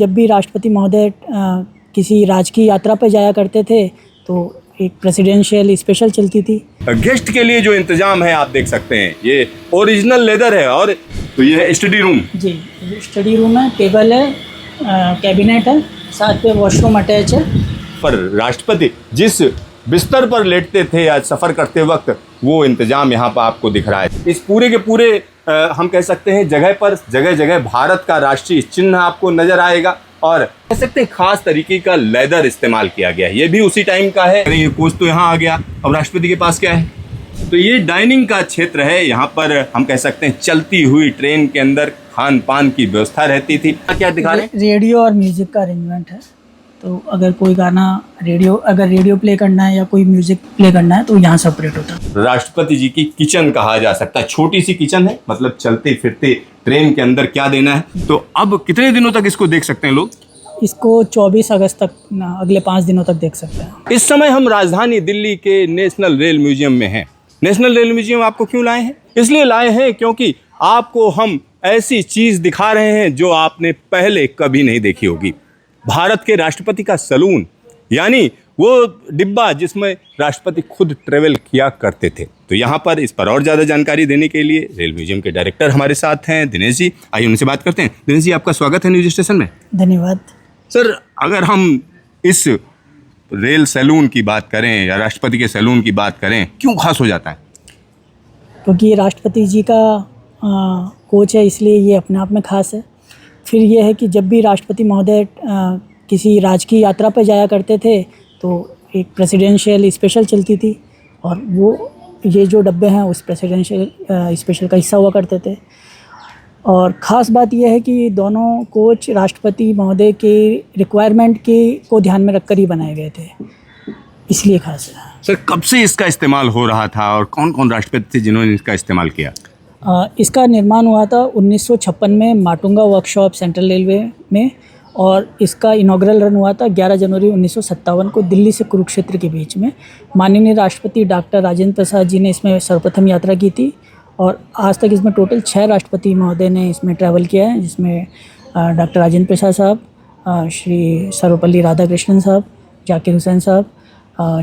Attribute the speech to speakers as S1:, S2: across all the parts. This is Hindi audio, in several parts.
S1: जब भी राष्ट्रपति महोदय किसी राजकीय यात्रा पर जाया करते थे तो एक प्रेसिडेंशियल स्पेशल चलती थी।
S2: गेस्ट के लिए जो इंतजाम है आप देख सकते हैं, ये ओरिजिनल लेदर है। और तो ये है स्टडी रूम।
S1: जी, स्टडी रूम है, टेबल है, कैबिनेट है, साथ में वॉशरूम अटैच है।
S2: पर राष्ट्रपति जिस बिस्तर पर लेटते थे या सफ़र करते वक्त, वो इंतजाम यहाँ पर आपको दिख रहा है। इस पूरे के पूरे हम कह सकते हैं जगह पर जगह जगह भारत का राष्ट्रीय चिन्ह आपको नजर आएगा और कह सकते हैं खास तरीके का लेदर इस्तेमाल किया गया है। ये भी उसी टाइम का है। ये कोच तो यहाँ आ गया। अब राष्ट्रपति के पास क्या है? तो ये डाइनिंग का क्षेत्र है। यहाँ पर हम कह सकते हैं चलती हुई ट्रेन के अंदर खान पान की व्यवस्था रहती थी। क्या दिखा रहे हैं?
S1: रेडियो और म्यूजिक का अरेंजमेंट है। तो अगर कोई गाना रेडियो प्ले करना है या कोई म्यूजिक प्ले करना है तो यहाँ सेपरेट होता है।
S2: राष्ट्रपति जी की किचन कहा जा सकता है। छोटी सी किचन है, मतलब चलते फिरते ट्रेन के अंदर क्या देना है। तो अब कितने दिनों तक इसको देख सकते हैं लोग?
S1: इसको 24 अगस्त तक, अगले 5 दिनों तक देख सकते हैं।
S2: इस समय हम राजधानी दिल्ली के नेशनल रेल म्यूजियम में हैं। नेशनल रेल म्यूजियम आपको क्यों लाए हैं? इसलिए लाए हैं क्योंकि आपको हम ऐसी चीज दिखा रहे हैं जो आपने पहले कभी नहीं देखी होगी। भारत के राष्ट्रपति का सलून, यानी वो डिब्बा जिसमें राष्ट्रपति खुद ट्रेवल किया करते थे। तो यहाँ पर इस पर और ज़्यादा जानकारी देने के लिए रेल म्यूजियम के डायरेक्टर हमारे साथ हैं, दिनेश जी। आइए उनसे बात करते हैं। दिनेश जी, आपका स्वागत है न्यूज स्टेशन में।
S1: धन्यवाद
S2: सर, अगर हम इस रेल सैलून की बात करें या राष्ट्रपति के सैलून की बात करें, क्यों खास हो जाता है?
S1: क्योंकि ये राष्ट्रपति जी का कोच है, इसलिए ये अपने आप में खास है। फिर ये है कि जब भी राष्ट्रपति महोदय किसी राजकीय यात्रा पर जाया करते थे तो एक प्रेसिडेंशियल स्पेशल चलती थी और वो ये जो डब्बे हैं उस प्रेसिडेंशियल स्पेशल का हिस्सा हुआ करते थे। और ख़ास बात यह है कि दोनों कोच राष्ट्रपति महोदय के रिक्वायरमेंट को ध्यान में रखकर ही बनाए गए थे, इसलिए खास है।
S2: सर, कब से इसका इस्तेमाल हो रहा था और कौन कौन राष्ट्रपति थे जिन्होंने इसका इस्तेमाल किया?
S1: इसका निर्माण हुआ था 1956 में माटुंगा वर्कशॉप सेंट्रल रेलवे में और इसका इनॉग्रल रन हुआ था 11 जनवरी 1957 को दिल्ली से कुरुक्षेत्र के बीच में। माननीय राष्ट्रपति डॉक्टर राजेंद्र प्रसाद जी ने इसमें सर्वप्रथम यात्रा की थी और आज तक इसमें टोटल 6 राष्ट्रपति महोदय ने इसमें ट्रैवल किया है, जिसमें डॉक्टर राजेंद्र प्रसाद साहब, श्री सर्वपल्ली राधाकृष्णन साहब, जाकिर हुसैन साहब,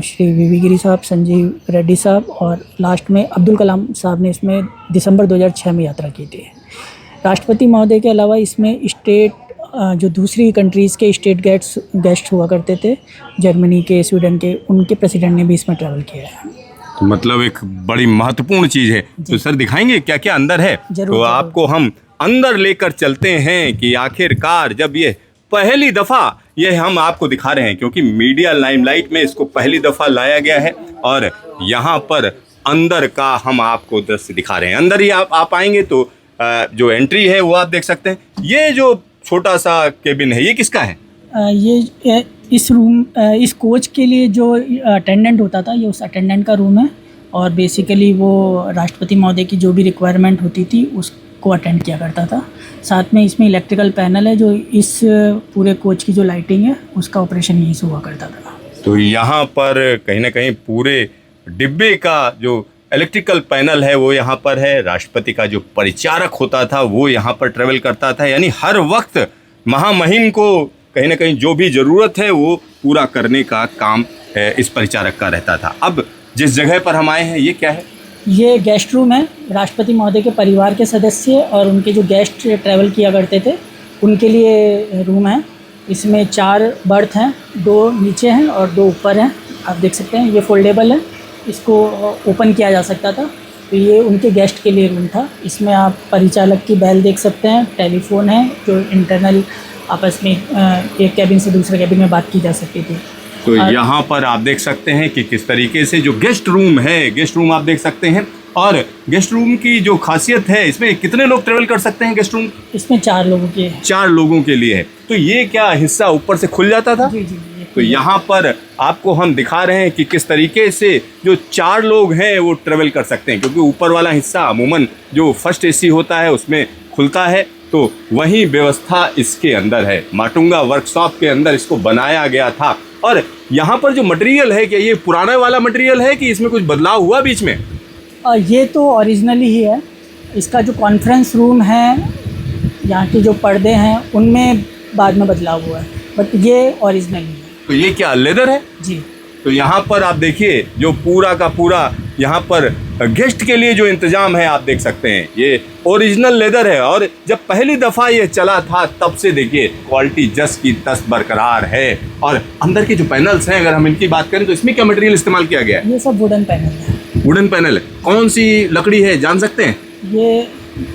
S1: श्री वीवी गिरी साहब, संजीव रेड्डी साहब और लास्ट में अब्दुल कलाम साहब ने इसमें दिसंबर 2006 में यात्रा की थी। राष्ट्रपति महोदय के अलावा इसमें स्टेट जो दूसरी कंट्रीज़ के स्टेट गेस्ट हुआ करते थे, जर्मनी के, स्वीडन के, उनके प्रेसिडेंट ने भी इसमें ट्रैवल किया है।
S2: तो मतलब एक बड़ी महत्वपूर्ण चीज़ है। तो सर, दिखाएंगे क्या क्या अंदर है? तो आपको हम अंदर लेकर चलते हैं कि आखिरकार जब ये पहली दफ़ा ये हम आपको दिखा रहे हैं, क्योंकि मीडिया लाइमलाइट में इसको पहली दफ़ा लाया गया है और यहाँ पर अंदर का हम आपको दृश्य दिखा रहे हैं। अंदर ही आप आएंगे तो जो एंट्री है वो आप देख सकते हैं। ये जो छोटा सा केबिन है, ये किसका है?
S1: ये इस कोच के लिए जो अटेंडेंट होता था, ये उस अटेंडेंट का रूम है और बेसिकली वो राष्ट्रपति महोदय की जो भी रिक्वायरमेंट होती थी उसको अटेंड किया करता था। साथ में इसमें इलेक्ट्रिकल पैनल है जो इस पूरे कोच की जो लाइटिंग है उसका ऑपरेशन यहीं से हुआ करता था।
S2: तो यहाँ पर कहीं ना कहीं पूरे डिब्बे का जो इलेक्ट्रिकल पैनल है वो यहाँ पर है। राष्ट्रपति का जो परिचारक होता था वो यहाँ पर ट्रेवल करता था, यानी हर वक्त महामहिम को कहीं ना कहीं जो भी ज़रूरत है वो पूरा करने का काम इस परिचारक का रहता था। अब जिस जगह पर हम आए हैं, ये क्या है?
S1: ये गेस्ट रूम है। राष्ट्रपति महोदय के परिवार के सदस्य और उनके जो गेस्ट ट्रैवल किया करते थे उनके लिए रूम है। इसमें 4 बर्थ हैं, 2 नीचे हैं और 2 ऊपर हैं। आप देख सकते हैं ये फोल्डेबल है, इसको ओपन किया जा सकता था। तो ये उनके गेस्ट के लिए रूम था। इसमें आप परिचालक की बेल देख सकते हैं, टेलीफोन है जो इंटरनल आपस में एक कैबिन से दूसरे कैबिन में बात की जा सकती थी।
S2: तो यहाँ पर आप देख सकते हैं कि किस तरीके से जो गेस्ट रूम है, गेस्ट रूम आप देख सकते हैं। और गेस्ट रूम की जो खासियत है, इसमें कितने लोग ट्रेवल कर सकते हैं गेस्ट रूम?
S1: इसमें 4 लोगों के
S2: 4 लोगों के लिए है। तो ये क्या हिस्सा ऊपर से खुल जाता था?
S1: जी।
S2: तो यहाँ पर आपको हम दिखा रहे हैं कि किस तरीके से जो 4 लोग हैं वो ट्रेवल कर सकते हैं, क्योंकि ऊपर वाला हिस्सा अमूमन जो फर्स्ट एसी होता है उसमें खुलता है। तो वही व्यवस्था इसके अंदर है। माटुंगा वर्कशॉप के अंदर इसको बनाया गया था। और यहाँ पर जो मटेरियल है, क्या ये पुराना वाला मटेरियल है कि इसमें कुछ बदलाव हुआ बीच में?
S1: ये तो ओरिजिनली ही है। इसका जो कॉन्फ्रेंस रूम है, यहाँ के जो पर्दे हैं उनमें बाद में बदलाव हुआ है, बट ये ओरिजिनल ही है।
S2: तो ये क्या लेदर है?
S1: जी
S2: तो यहाँ पर आप देखिए जो पूरा का पूरा यहाँ पर गेस्ट के लिए जो इंतजाम है आप देख सकते हैं, ये ओरिजिनल लेदर है। और जब पहली दफ़ा ये चला था तब से देखिए क्वालिटी जस की तस बरकरार है। और अंदर के जो पैनल्स हैं, अगर हम इनकी बात करें तो इसमें क्या मटेरियल इस्तेमाल किया गया है?
S1: ये सब वुडन पैनल है।
S2: वुडन पैनल है। कौन सी लकड़ी है जान सकते हैं?
S1: ये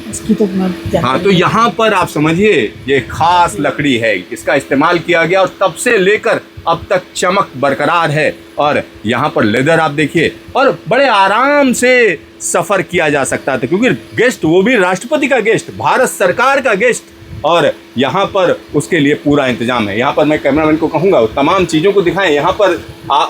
S1: इसकी तो मैं
S2: हाँ, तो यहाँ पर आप समझिए ये खास लकड़ी है, इसका इस्तेमाल किया गया और तब से लेकर अब तक चमक बरकरार है। और यहाँ पर लेदर आप देखिए, और बड़े आराम से सफ़र किया जा सकता था क्योंकि गेस्ट, वो भी राष्ट्रपति का गेस्ट, भारत सरकार का गेस्ट, और यहाँ पर उसके लिए पूरा इंतजाम है। यहाँ पर मैं कैमरामैन को कहूँगा वो तमाम चीज़ों को दिखाएं। यहाँ पर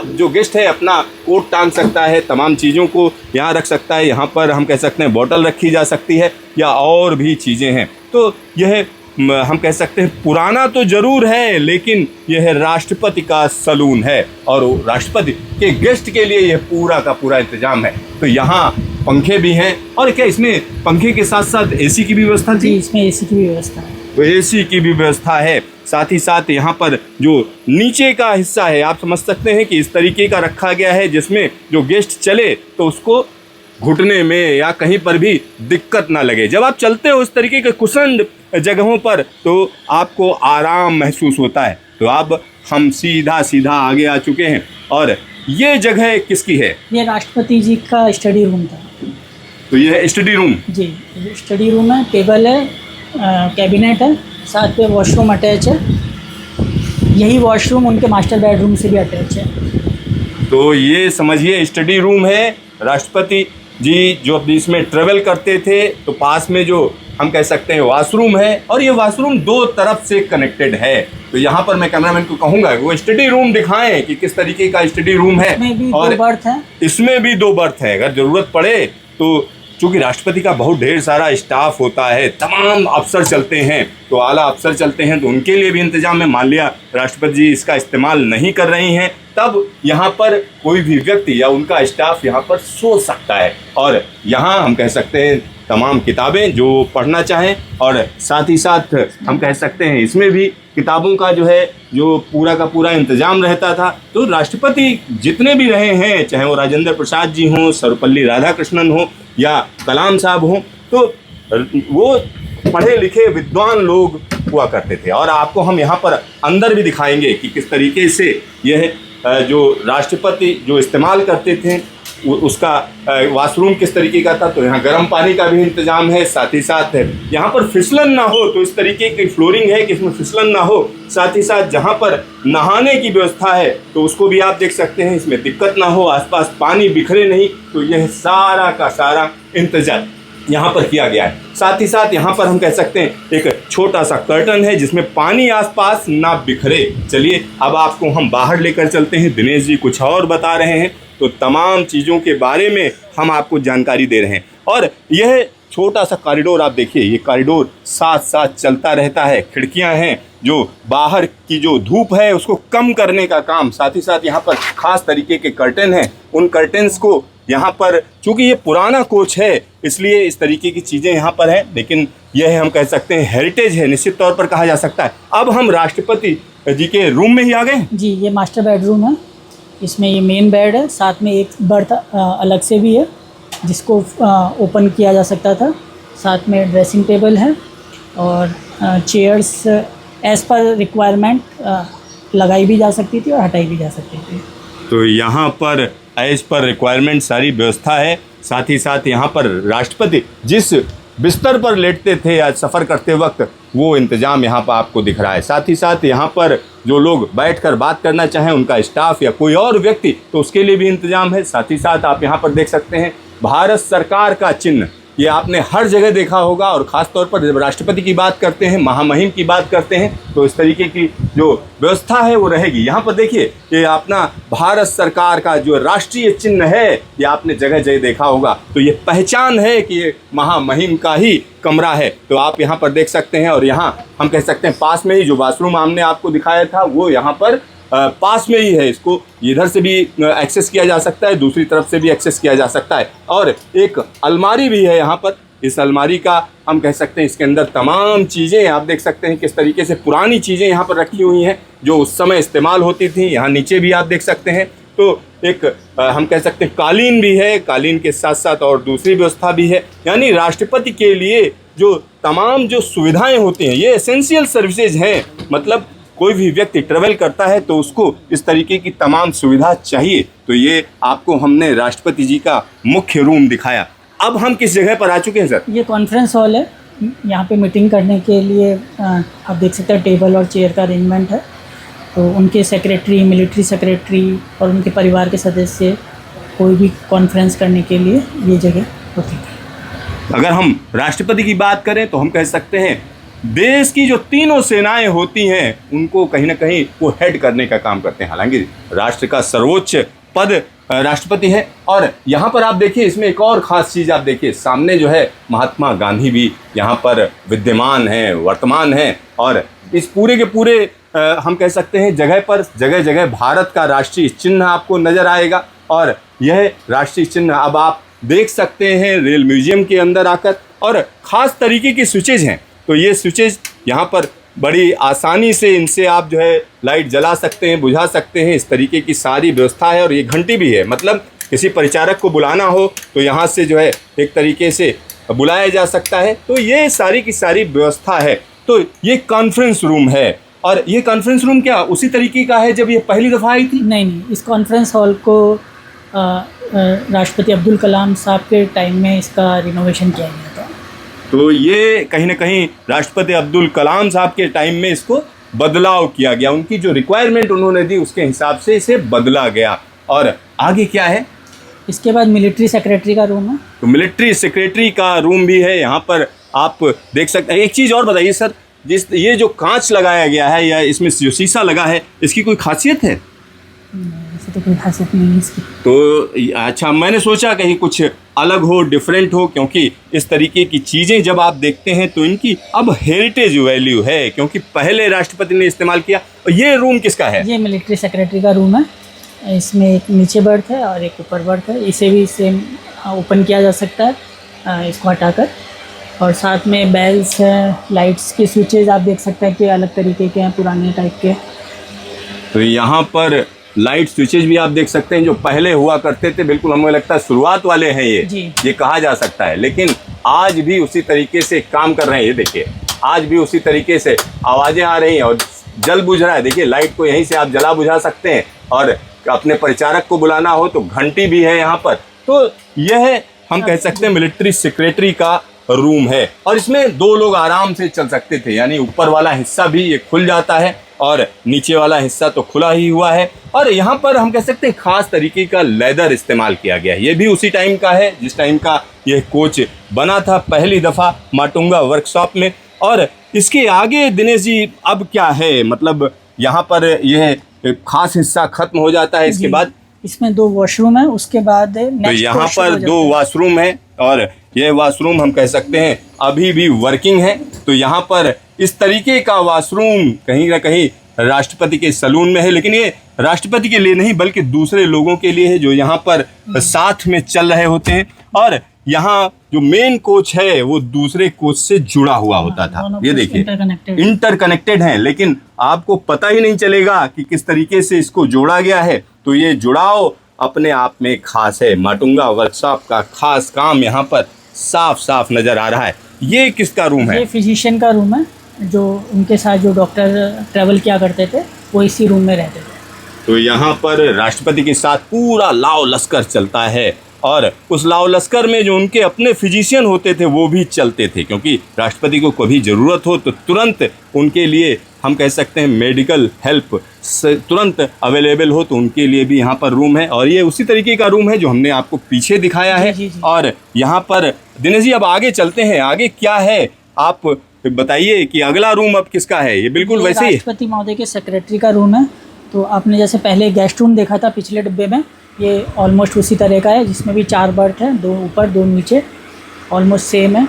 S2: जो गेस्ट है अपना कोट टांग सकता है, तमाम चीज़ों को यहाँ रख सकता है। यहाँ पर हम कह सकते हैं बोतल रखी जा सकती है या और भी चीज़ें हैं। तो यह हम कह सकते हैं पुराना तो ज़रूर है, लेकिन यह राष्ट्रपति का सलून है और राष्ट्रपति के गेस्ट के लिए यह पूरा का पूरा इंतजाम है। तो यहाँ पंखे भी हैं, और क्या इसमें पंखे के साथ साथ एसी की भी व्यवस्था थी?
S1: जी, इसमें एसी की भी व्यवस्था है।
S2: तो एसी की भी व्यवस्था है। साथ ही साथ यहाँ पर जो नीचे का हिस्सा है आप समझ सकते हैं कि इस तरीके का रखा गया है जिसमें जो गेस्ट चले तो उसको घुटने में या कहीं पर भी दिक्कत ना लगे। जब आप चलते हो इस तरीके के कुशन जगहों पर तो आपको आराम महसूस होता है। तो अब हम सीधा सीधा आगे आ चुके हैं, और ये जगह किसकी है?
S1: ये राष्ट्रपति जी का स्टडी रूम था।
S2: तो ये है स्टडी रूम।
S1: जी, स्टडी रूम है, टेबल है, कैबिनेट है, साथ में वॉशरूम अटैच है। यही वॉशरूम उनके मास्टर बेडरूम से भी अटैच है।
S2: तो ये समझिए स्टडी रूम है। राष्ट्रपति जी जो अपनी इसमें ट्रेवल करते थे तो पास में जो हम कह सकते हैं वॉशरूम है, और ये वॉशरूम दो तरफ से कनेक्टेड है। तो यहाँ पर मैं कैमरामैन को कहूँगा वो स्टडी रूम दिखाएं कि किस तरीके का स्टडी रूम है।
S1: इसमें भी
S2: और
S1: 2 बर्थ है।
S2: इसमें भी 2 बर्थ है। अगर ज़रूरत पड़े तो, चूँकि राष्ट्रपति का बहुत ढेर सारा स्टाफ होता है, तमाम अफसर चलते हैं, तो आला अफसर चलते हैं, तो उनके लिए भी इंतजाम है। मान लिया राष्ट्रपति जी इसका इस्तेमाल नहीं कर रही हैं, तब यहाँ पर कोई भी व्यक्ति या उनका स्टाफ यहाँ पर सो सकता है। और यहाँ हम कह सकते हैं तमाम किताबें जो पढ़ना चाहें, और साथ ही साथ हम कह सकते हैं इसमें भी किताबों का जो है जो पूरा का पूरा इंतजाम रहता था। तो राष्ट्रपति जितने भी रहे हैं, चाहे वो राजेंद्र प्रसाद जी हों, सर्वपल्ली राधाकृष्णन हो या कलाम साहब हों, तो वो पढ़े लिखे विद्वान लोग हुआ करते थे। और आपको हम यहाँ पर अंदर भी दिखाएंगे कि किस तरीके से यह जो राष्ट्रपति जो इस्तेमाल करते थे उसका वॉशरूम किस तरीके का था। तो यहाँ गर्म पानी का भी इंतजाम है। साथ ही साथ यहाँ पर फिसलन ना हो, तो इस तरीके की फ्लोरिंग है कि इसमें फिसलन ना हो। साथ ही साथ जहाँ पर नहाने की व्यवस्था है तो उसको भी आप देख सकते हैं, इसमें दिक्कत ना हो, आसपास पानी बिखरे नहीं। तो यह सारा का सारा इंतजाम यहाँ पर किया गया है। साथ ही साथ यहाँ पर हम कह सकते हैं एक छोटा सा कर्टन है जिसमें पानी आसपास ना बिखरे। चलिए अब आपको हम बाहर लेकर चलते हैं। दिनेश जी कुछ और बता रहे हैं, तो तमाम चीज़ों के बारे में हम आपको जानकारी दे रहे हैं। और यह छोटा सा कॉरिडोर आप देखिए, ये कॉरिडोर साथ साथ चलता रहता है। खिड़कियां हैं जो बाहर की जो धूप है उसको कम करने का काम, साथ ही साथ यहाँ पर खास तरीके के कर्टन हैं। उन कर्टन्स को यहाँ पर, चूँकि ये पुराना कोच है इसलिए इस तरीके की चीज़ें यहाँ पर हैं, लेकिन यह हम कह सकते हैं हेरिटेज है, निश्चित तौर पर कहा जा सकता है। अब हम राष्ट्रपति जी के रूम में ही आ गए।
S1: जी, ये मास्टर बेडरूम है। इसमें ये मेन बेड है, साथ में एक बर्थ अलग से भी है जिसको ओपन किया जा सकता था। साथ में ड्रेसिंग टेबल है और चेयर्स एज़ पर रिक्वायरमेंट लगाई भी जा सकती थी और हटाई भी जा सकती थी।
S2: तो यहाँ पर एज़ पर रिक्वायरमेंट सारी व्यवस्था है। साथ ही साथ यहाँ पर राष्ट्रपति जिस बिस्तर पर लेटते थे आज सफ़र करते वक्त, वो इंतज़ाम यहाँ पर आपको दिख रहा है। साथ ही साथ यहाँ पर जो लोग बैठकर बात करना चाहें, उनका स्टाफ या कोई और व्यक्ति, तो उसके लिए भी इंतज़ाम है। साथ ही साथ आप यहाँ पर देख सकते हैं भारत सरकार का चिन्ह, ये आपने हर जगह देखा होगा। और ख़ास तौर पर जब राष्ट्रपति की बात करते हैं, महामहिम की बात करते हैं, तो इस तरीके की जो व्यवस्था है वो रहेगी। यहाँ पर देखिए ये अपना भारत सरकार का जो राष्ट्रीय चिन्ह है ये आपने जगह जगह देखा होगा। तो ये पहचान है कि ये महामहिम का ही कमरा है। तो आप यहाँ पर देख सकते हैं। और यहाँ हम कह सकते हैं पास में ही जो वॉशरूम हमने आपको दिखाया था वो यहाँ पर पास में ही है। इसको इधर से भी एक्सेस किया जा सकता है, दूसरी तरफ से भी एक्सेस किया जा सकता है। और एक अलमारी भी है यहाँ पर, इस अलमारी का हम कह सकते हैं इसके अंदर तमाम चीज़ें आप देख सकते हैं किस तरीके से पुरानी चीज़ें यहाँ पर रखी हुई हैं जो उस समय इस्तेमाल होती थी। यहाँ नीचे भी आप देख सकते हैं तो एक हम कह सकते हैं कालीन भी है, कालीन के साथ साथ और दूसरी व्यवस्था भी है। यानी राष्ट्रपति के लिए जो तमाम जो सुविधाएं होती हैं ये एसेंशियल सर्विसेज हैं। मतलब कोई भी व्यक्ति ट्रेवल करता है तो उसको इस तरीके की तमाम सुविधा चाहिए। तो ये आपको हमने राष्ट्रपति जी का मुख्य रूम दिखाया। अब हम किस जगह पर आ चुके हैं सर?
S1: ये कॉन्फ्रेंस हॉल है। यहाँ पे मीटिंग करने के लिए आप देख सकते हैं टेबल और चेयर का अरेंजमेंट है। तो उनके सेक्रेटरी, मिलिट्री सेक्रेटरी और उनके परिवार के सदस्य कोई भी कॉन्फ्रेंस करने के लिए ये जगह होती है।
S2: अगर हम राष्ट्रपति की बात करें तो हम कह सकते हैं देश की जो तीनों सेनाएं होती हैं उनको कहीं ना कहीं वो हेड करने का काम करते हैं। हालांकि राष्ट्र का सर्वोच्च पद राष्ट्रपति है। और यहाँ पर आप देखिए इसमें एक और ख़ास चीज़ आप देखिए, सामने जो है महात्मा गांधी भी यहाँ पर विद्यमान हैं, वर्तमान हैं। और इस पूरे के पूरे हम कह सकते हैं जगह पर जगह जगह भारत का राष्ट्रीय चिन्ह आपको नज़र आएगा। और यह राष्ट्रीय चिन्ह अब आप देख सकते हैं रेल म्यूजियम के अंदर आकर। और ख़ास तरीके की स्विचेज हैं, तो ये स्विचेज यहाँ पर बड़ी आसानी से इनसे आप जो है लाइट जला सकते हैं, बुझा सकते हैं। इस तरीके की सारी व्यवस्था है। और ये घंटी भी है, मतलब किसी परिचारक को बुलाना हो तो यहाँ से जो है एक तरीके से बुलाया जा सकता है। तो ये सारी की सारी व्यवस्था है। तो ये कॉन्फ्रेंस रूम है। और ये कॉन्फ्रेंस रूम क्या उसी तरीके का है जब ये पहली दफ़ा आई थी?
S1: नहीं, इस कॉन्फ्रेंस हॉल को राष्ट्रपति अब्दुल कलाम साहब के टाइम में इसका रिनोवेशन किया गया था।
S2: तो ये कहीं ना कहीं राष्ट्रपति अब्दुल कलाम साहब के टाइम में इसको बदलाव किया गया। उनकी जो रिक्वायरमेंट उन्होंने दी उसके हिसाब से इसे बदला गया। और आगे क्या है?
S1: इसके बाद मिलिट्री सेक्रेटरी का रूम है।
S2: तो मिलिट्री सेक्रेटरी का रूम भी है यहाँ पर आप देख सकते हैं। एक चीज़ और बताइए सर, ये जो कांच लगाया गया है या इसमें जो शीशा लगा है इसकी कोई खासियत है?
S1: ऐसे तो कोई खासियत नहीं है इसकी।
S2: तो अच्छा, मैंने सोचा कहीं कुछ अलग हो, डिफरेंट हो, क्योंकि इस तरीके की चीज़ें जब आप देखते हैं तो इनकी अब हेरिटेज वैल्यू है, क्योंकि पहले राष्ट्रपति ने इस्तेमाल किया। और ये रूम किसका है?
S1: ये मिलिट्री सेक्रेटरी का रूम है। इसमें एक नीचे बर्थ है और एक ऊपर बर्थ है। इसे भी सेम ओपन किया जा सकता है इसको हटाकर। और साथ में बेल्स हैं, लाइट्स के स्विचेज आप देख सकते हैं कि अलग तरीके के हैं, पुराने टाइप के।
S2: तो यहाँ पर लाइट स्विचेज भी आप देख सकते हैं जो पहले हुआ करते थे। बिल्कुल हमें लगता है शुरुआत वाले हैं ये कहा जा सकता है, लेकिन आज भी उसी तरीके से काम कर रहे हैं। ये देखिए आज भी उसी तरीके से आवाज़ें आ रही हैं और जल बुझ रहा है। देखिए लाइट को यहीं से आप जला बुझा सकते हैं। और अपने परिचारक को बुलाना हो तो घंटी भी है यहाँ पर। तो यह हम कह सकते हैं मिलिट्री सेक्रेटरी का रूम है। और इसमें 2 लोग आराम से चल सकते थे, यानी ऊपर वाला हिस्सा भी ये खुल जाता है और नीचे वाला हिस्सा तो खुला ही हुआ है। और यहाँ पर हम कह सकते हैं खास तरीके का लेदर इस्तेमाल किया गया है। ये भी उसी टाइम का है जिस टाइम का यह कोच बना था पहली दफ़ा माटुंगा वर्कशॉप में। और इसके आगे दिनेश जी अब क्या है, मतलब यहाँ पर यह खास हिस्सा खत्म हो जाता है। इसके बाद
S1: इसमें 2 वॉशरूम है। उसके बाद
S2: तो यहाँ पर 2 वॉशरूम है और यह वॉशरूम हम कह सकते हैं अभी भी वर्किंग है। तो यहाँ पर इस तरीके का वॉशरूम कहीं ना कहीं राष्ट्रपति के सलून में है, लेकिन ये राष्ट्रपति के लिए नहीं बल्कि दूसरे लोगों के लिए है जो यहाँ पर साथ में चल रहे होते हैं। और यहाँ जो मेन कोच है वो दूसरे कोच से जुड़ा हुआ होता था। ये देखिए इंटरकनेक्टेड है, लेकिन आपको पता ही नहीं चलेगा कि किस तरीके से इसको जोड़ा गया है। तो ये जुड़ाव अपने आप में खास है। माटुंगा वर्कशॉप का खास काम यहाँ पर साफ साफ नजर आ रहा है। ये किसका रूम है?
S1: ये फिजिशियन का रूम है। जो उनके साथ जो डॉक्टर ट्रैवल किया करते थे वो इसी रूम में रहते थे।
S2: तो यहाँ पर राष्ट्रपति के साथ पूरा लाव लश्कर चलता है। और उस लाव लश्कर में जो उनके अपने फिजिशियन होते थे वो भी चलते थे, क्योंकि राष्ट्रपति को कभी ज़रूरत हो तो तुरंत उनके लिए हम कह सकते हैं मेडिकल हेल्प तुरंत अवेलेबल हो, तो उनके लिए भी यहाँ पर रूम है। और ये उसी तरीके का रूम है जो हमने आपको पीछे दिखाया है।
S1: जी।
S2: और यहाँ पर दिनेश जी अब आगे चलते हैं, आगे क्या है आप बताइए कि अगला रूम अब किसका है? ये बिल्कुल वैसे ही
S1: राष्ट्रपति महोदय के सेक्रेटरी का रूम है। तो आपने जैसे पहले गेस्ट रूम देखा था पिछले डिब्बे में, ये ऑलमोस्ट उसी तरह का है, जिसमें भी 4 बर्थ हैं, 2 ऊपर 2 नीचे, ऑलमोस्ट सेम है।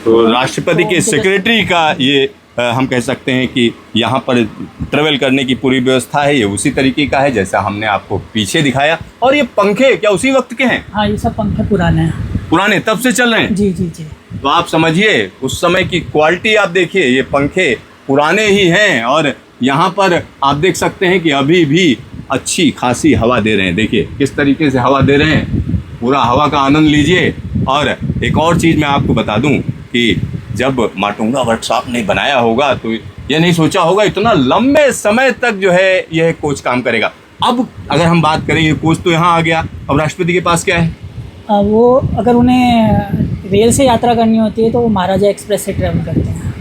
S2: तो राष्ट्रपति के सेक्रेटरी का ये हम कह सकते हैं कि यहाँ पर ट्रेवल करने की पूरी व्यवस्था है। ये उसी तरीके का है जैसा हमने आपको पीछे दिखाया। और ये पंखे क्या उसी वक्त के हैं?
S1: हाँ, ये सब पंखे पुराने हैं।
S2: पुराने तब से चल रहे हैं।
S1: जी जी जी।
S2: तो आप समझिए उस समय की क्वालिटी आप देखिए, ये पंखे पुराने ही हैं और यहाँ पर आप देख सकते हैं कि अभी भी अच्छी खासी हवा दे रहे हैं। देखिए किस तरीके से हवा दे रहे हैं, पूरा हवा का आनंद लीजिए। और एक और चीज़ मैं आपको बता दूं कि जब माटुंगा वर्कशॉप ने बनाया होगा तो ये नहीं सोचा होगा इतना लंबे समय तक जो है यह कोच काम करेगा। अब अगर हम बात करें, ये कोच तो यहाँ आ गया, अब राष्ट्रपति के पास क्या है?
S1: वो अगर उन्हें रेल से यात्रा करनी होती है तो वो महाराजा एक्सप्रेस से ट्रैवल करते हैं।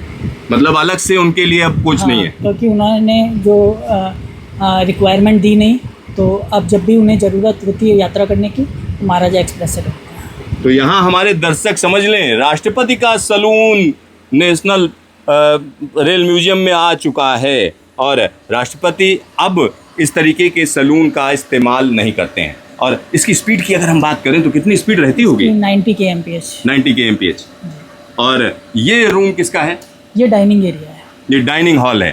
S2: मतलब अलग से उनके लिए अब कोच नहीं है।
S1: क्योंकि उन्होंने जो रिक्वायरमेंट दी नहीं, तो अब जब भी उन्हें ज़रूरत होती है यात्रा करने की तो महाराजा एक्सप्रेस से करते हैं।
S2: तो यहाँ हमारे दर्शक समझ लें, राष्ट्रपति का सलून नेशनल रेल म्यूजियम में आ चुका है और राष्ट्रपति अब इस तरीके के सलून का इस्तेमाल नहीं करते हैं। और इसकी स्पीड की अगर हम बात करें तो कितनी स्पीड रहती होगी?
S1: 90 kmph।
S2: 90 kmph। और ये रूम किसका है?
S1: ये डाइनिंग एरिया है।
S2: ये डाइनिंग हॉल है।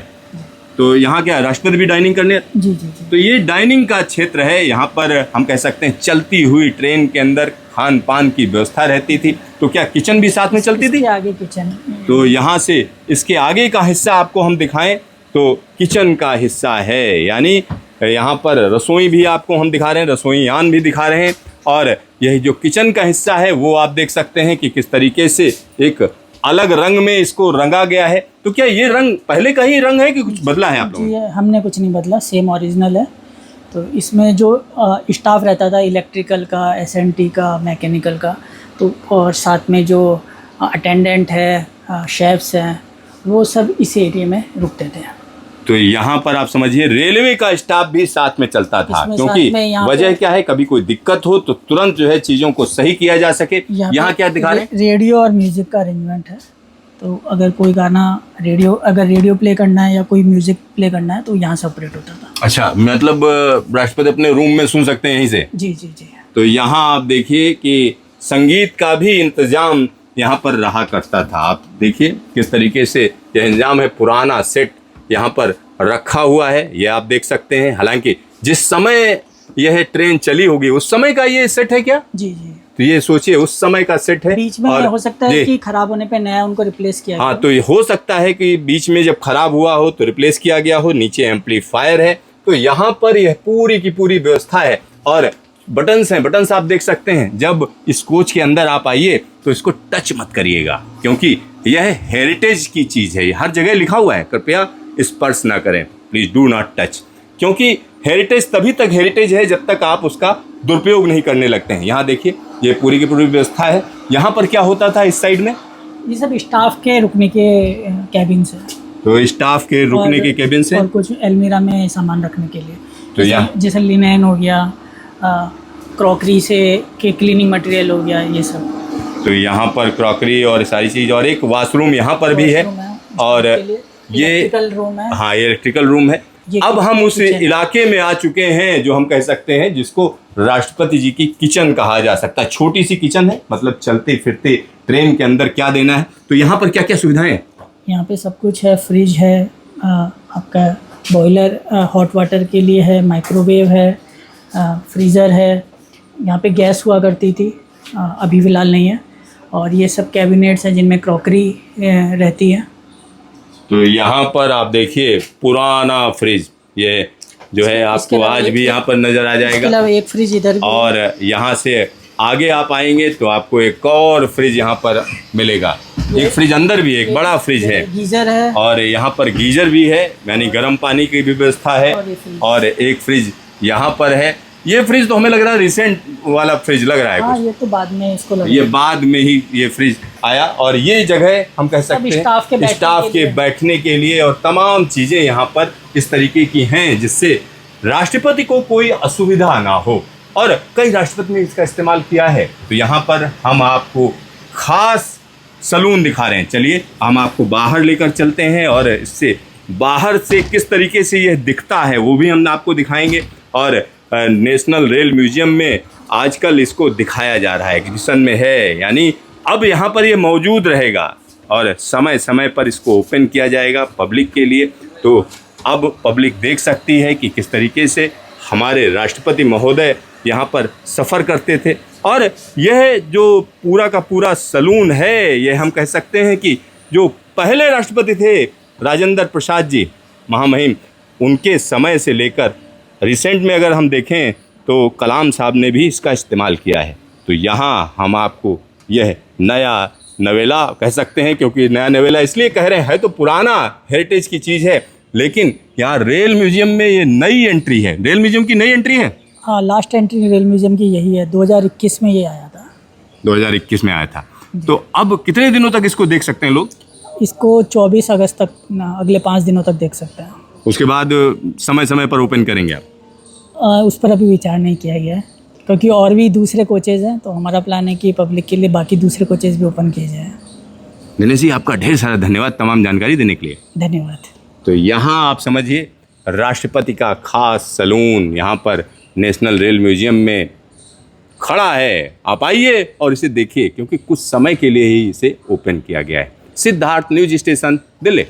S2: तो यहाँ क्या राष्ट्रपति भी डाइनिंग करने?
S1: जी जी जी।
S2: तो ये डाइनिंग का क्षेत्र है। यहाँ पर हम कह सकते हैं चलती हुई ट्रेन के अंदर खान पान की व्यवस्था रहती थी। तो क्या किचन भी साथ में चलती थी?
S1: आगे किचन।
S2: तो यहाँ से इसके आगे का हिस्सा आपको हम दिखाएं तो किचन का हिस्सा है, यानी यहाँ पर रसोई भी आपको हम दिखा रहे हैं, रसोईयान भी दिखा रहे हैं। और यह जो किचन का हिस्सा है वो आप देख सकते हैं कि किस तरीके से एक अलग रंग में इसको रंगा गया है। तो क्या ये रंग पहले का ही रंग है कि कुछ बदला है आप लोगों ने?
S1: जी, हमने कुछ नहीं बदला, सेम ओरिजिनल है। तो इसमें जो स्टाफ रहता था इलेक्ट्रिकल का, एसएनटी का, मैकेनिकल का, तो और साथ में जो अटेंडेंट है, शेफ्स हैं, वो सब इस एरिया में रुकते थे।
S2: तो यहाँ पर आप समझिए रेलवे का स्टाफ भी साथ में चलता था,
S1: इसमें
S2: क्योंकि
S1: साथ में यहाँ
S2: वजह क्या है, कभी कोई दिक्कत हो तो तुरंत जो है चीज़ों को सही किया जा सके। यहाँ क्या दिखा रहे हैं?
S1: रेडियो और म्यूजिक का अरेंजमेंट है। तो अगर कोई गाना अगर रेडियो प्ले करना है या कोई म्यूजिक प्ले करना है तो यहाँ से ऑपरेट होता था।
S2: अच्छा, मतलब राष्ट्रपति अपने रूम में सुन सकते हैं यहीं से?
S1: जी जी जी।
S2: तो यहाँ आप देखिए कि संगीत का भी इंतजाम यहाँ पर रहा करता था। आप देखिए किस तरीके से यह इंतजाम है, पुराना सेट यहाँ पर रखा हुआ है, ये आप देख सकते हैं। हालांकि जिस समय यह ट्रेन चली होगी उस समय का ये सेट है क्या?
S1: जी जी।
S2: तो ये सोचिए उस समय का सेट है।
S1: बीच में हो सकता है कि खराब होने पे नया उनको रिप्लेस किया।
S2: हाँ, तो ये हो सकता है कि बीच में जब खराब हुआ हो तो रिप्लेस किया गया हो। नीचे एम्पलीफायर है। तो यहाँ पर यह पूरी की पूरी व्यवस्था है और बटन्स हैं। बटन्स आप देख सकते हैं। जब इस कोच के अंदर आप आइए तो इसको टच मत करिएगा, क्योंकि यह हेरिटेज की चीज़ है। हर जगह लिखा हुआ है, कृपया स्पर्श ना करें, प्लीज डू नॉट टच। क्योंकि हेरिटेज तभी तक हेरिटेज है जब तक आप उसका दुरुपयोग नहीं करने लगते हैं। यहाँ देखिए ये पूरी की पूरी व्यवस्था है। यहाँ पर क्या होता था इस साइड में?
S1: ये सब स्टाफ के रुकने के कैबिन से।
S2: तो स्टाफ के रुकने के कैबिन से
S1: और कुछ अलमीरा में सामान रखने के लिए।
S2: तो यहाँ
S1: जैसे लिनेन हो गया, क्रॉकरी से के क्लीनिंग मटेरियल हो गया, ये सब।
S2: तो यहाँ पर क्रॉकरी और सारी चीज़, और एक वॉशरूम यहाँ पर भी है। और ये
S1: इलेक्ट्रिकल रूम है।
S2: हाँ, ये इलेक्ट्रिकल रूम है। अब हम उस इलाके में आ चुके हैं जो हम कह सकते हैं जिसको राष्ट्रपति जी की किचन कहा जा सकता है। छोटी सी किचन है, मतलब चलते फिरते ट्रेन के अंदर क्या देना है। तो यहाँ पर क्या क्या सुविधाएं हैं?
S1: यहाँ पे सब कुछ है। फ्रिज है, आपका बॉयलर हॉट वाटर के लिए है, माइक्रोवेव है, फ्रीज़र है। यहाँ पे गैस हुआ करती थी, अभी फ़िलहाल नहीं है। और ये सब कैबिनेट्स हैं जिनमें क्रॉकरी रहती है।
S2: तो यहाँ पर आप देखिए पुराना फ्रिज, ये जो है आपको आज भी यहाँ पर नज़र आ जाएगा।
S1: एक फ्रिज इधर भी।
S2: और यहाँ से आगे आप आएंगे तो आपको एक और फ्रिज यहाँ पर मिलेगा। एक फ्रिज अंदर भी एक बड़ा फ्रिज है,
S1: गीज़र है।
S2: और यहाँ पर गीजर भी है, यानी गर्म पानी की भी व्यवस्था है। और एक फ्रिज यहाँ पर है। ये फ्रिज तो हमें लग रहा है रिसेंट वाला फ्रिज लग रहा है।
S1: हाँ, ये तो बाद में इसको लगा।
S2: ये बाद में ही ये फ्रिज आया। और ये जगह हम कह सकते हैं स्टाफ के बैठने के लिए, और तमाम चीज़ें यहाँ पर इस तरीके की हैं जिससे राष्ट्रपति को कोई असुविधा ना हो। और कई राष्ट्रपति ने इसका इस्तेमाल किया है। तो यहाँ पर हम आपको खास सलून दिखा रहे हैं। चलिए हम आपको बाहर लेकर चलते हैं और इससे बाहर से किस तरीके से यह दिखता है वो भी हम आपको दिखाएंगे। और नेशनल रेल म्यूजियम में आजकल इसको दिखाया जा रहा है, एग्जीबिशन में है, यानी अब यहाँ पर ये मौजूद रहेगा और समय समय पर इसको ओपन किया जाएगा पब्लिक के लिए। तो अब पब्लिक देख सकती है कि किस तरीके से हमारे राष्ट्रपति महोदय यहाँ पर सफ़र करते थे। और यह जो पूरा का पूरा सलून है, यह हम कह सकते हैं कि जो पहले राष्ट्रपति थे राजेंद्र प्रसाद जी महामहिम, उनके समय से लेकर रिसेंट में अगर हम देखें तो कलाम साहब ने भी इसका इस्तेमाल किया है। तो यहाँ हम आपको यह नया नवेला कह सकते हैं, क्योंकि नया नवेला इसलिए कह रहे हैं, तो पुराना हेरिटेज की चीज़ है, लेकिन यहाँ रेल म्यूजियम में ये नई एंट्री है। रेल म्यूजियम की नई एंट्री है।
S1: हाँ, लास्ट एंट्री रेल म्यूजियम की यही है, 2021 में ये आया था।
S2: 2021 में आया था। तो अब कितने दिनों तक इसको देख सकते हैं लोग?
S1: इसको 24 अगस्त तक, अगले 5 दिनों तक देख सकते हैं।
S2: उसके बाद समय समय पर ओपन करेंगे आप?
S1: उस पर अभी विचार नहीं किया गया है, क्योंकि और भी दूसरे कोचेज़ हैं, तो हमारा प्लान है कि पब्लिक के लिए बाकी दूसरे कोचेज़ भी ओपन किए जाएँ।
S2: दिनेश जी, आपका ढेर सारा धन्यवाद तमाम जानकारी देने के लिए।
S1: धन्यवाद।
S2: तो यहाँ आप समझिए, राष्ट्रपति का खास सलून यहाँ पर नेशनल रेल म्यूजियम में खड़ा है। आप आइए और इसे देखिए, क्योंकि कुछ समय के लिए ही इसे ओपन किया गया है। Siddharth, news station, Delhi.